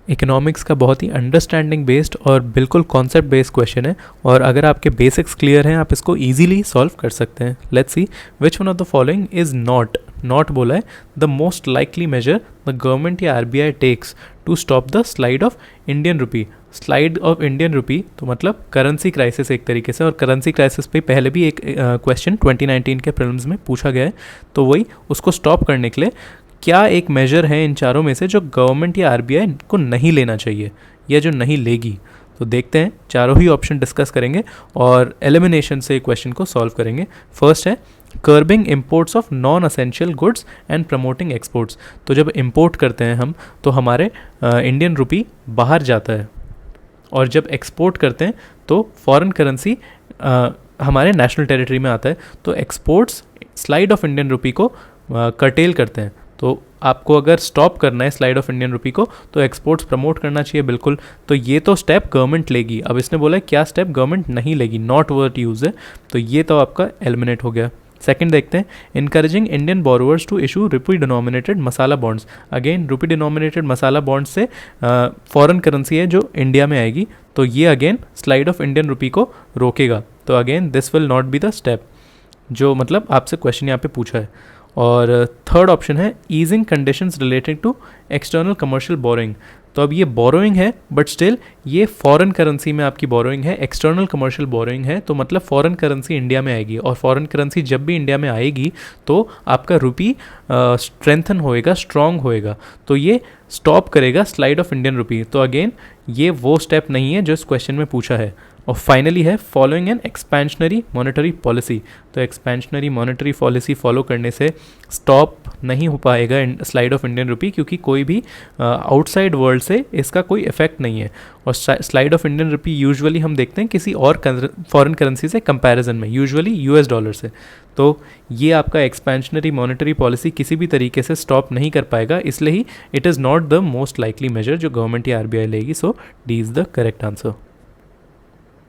Economics का बहुत ही understanding based और बिल्कुल कॉन्सेप्ट बेस्ड क्वेश्चन है, और अगर आपके बेसिक्स क्लियर हैं आप इसको ईजिली सॉल्व कर सकते हैं. Let's see which one of the following is not बोला है the most likely measure the government या RBI takes to stop the slide of Indian rupee. Slide of Indian rupee तो मतलब करेंसी क्राइसिस एक तरीके से, और करेंसी क्राइसिस पे पहले भी एक क्वेश्चन 2019 के प्रीलिम्स में पूछा गया है. तो वही उसको स्टॉप करने के लिए क्या एक मेजर है इन चारों में से जो गवर्नमेंट या आरबीआई को नहीं लेना चाहिए या जो नहीं लेगी. तो देखते हैं, चारों ही ऑप्शन डिस्कस करेंगे और एलिमिनेशन से क्वेश्चन को सॉल्व करेंगे. फर्स्ट है curbing imports of non essential goods and promoting exports. तो जब इम्पोर्ट करते हैं हम तो हमारे इंडियन रुपी बाहर जाता है, और जब एक्सपोर्ट करते हैं तो फॉरेन करेंसी हमारे नेशनल टेरिटरी में आता है. तो exports slide of Indian rupee को कर्टेल करते हैं. तो आपको अगर स्टॉप करना है स्लाइड ऑफ इंडियन रुपी को तो एक्सपोर्ट्स प्रमोट करना चाहिए बिल्कुल. तो ये तो स्टेप गवर्नमेंट लेगी. अब इसने बोला है क्या स्टेप गवर्नमेंट नहीं लेगी, नॉट वर्ड यूज़ है, तो ये तो आपका एलिमिनेट हो गया. सेकंड देखते हैं, encouraging Indian borrowers to issue rupee denominated masala bonds. Again rupee denominated masala bonds से फॉरेन करेंसी है जो इंडिया में आएगी, तो ये again slide of Indian rupee को रोकेगा. तो again this will not be the step जो मतलब आपसे क्वेश्चन यहाँ पे पूछा है. और थर्ड ऑप्शन है easing conditions related to external commercial borrowing. तो अब ये बोरोइंग है बट स्टिल ये फॉरेन करेंसी में आपकी बोरोइंग है, एक्सटर्नल कमर्शियल बोरोइंग है, तो मतलब फॉरेन करेंसी इंडिया में आएगी, और फॉरेन करेंसी जब भी इंडिया में आएगी तो आपका रुपी स्ट्रेंथन होएगा, स्ट्रॉन्ग होएगा, तो ये स्टॉप करेगा स्लाइड ऑफ इंडियन रुपी. तो अगेन ये वो स्टेप नहीं है जो इस क्वेश्चन में पूछा है. और फाइनली है following an expansionary monetary policy. तो एक्सपेंशनरी मॉनेटरी पॉलिसी फॉलो करने से स्टॉप नहीं हो पाएगा स्लाइड ऑफ इंडियन रुपी, क्योंकि कोई भी आउटसाइड वर्ल्ड से इसका कोई इफेक्ट नहीं है. और slide of Indian rupee usually हम देखते हैं किसी और फॉरेन करेंसी से कंपैरिजन में, यूजुअली यूएस डॉलर से. तो ये आपका एक्सपेंशनरी मॉनेटरी पॉलिसी किसी भी तरीके से स्टॉप नहीं कर पाएगा, इसलिए ही it is not the most likely measure जो गवर्नमेंट या आरबीआई लेगी. So D is the correct answer.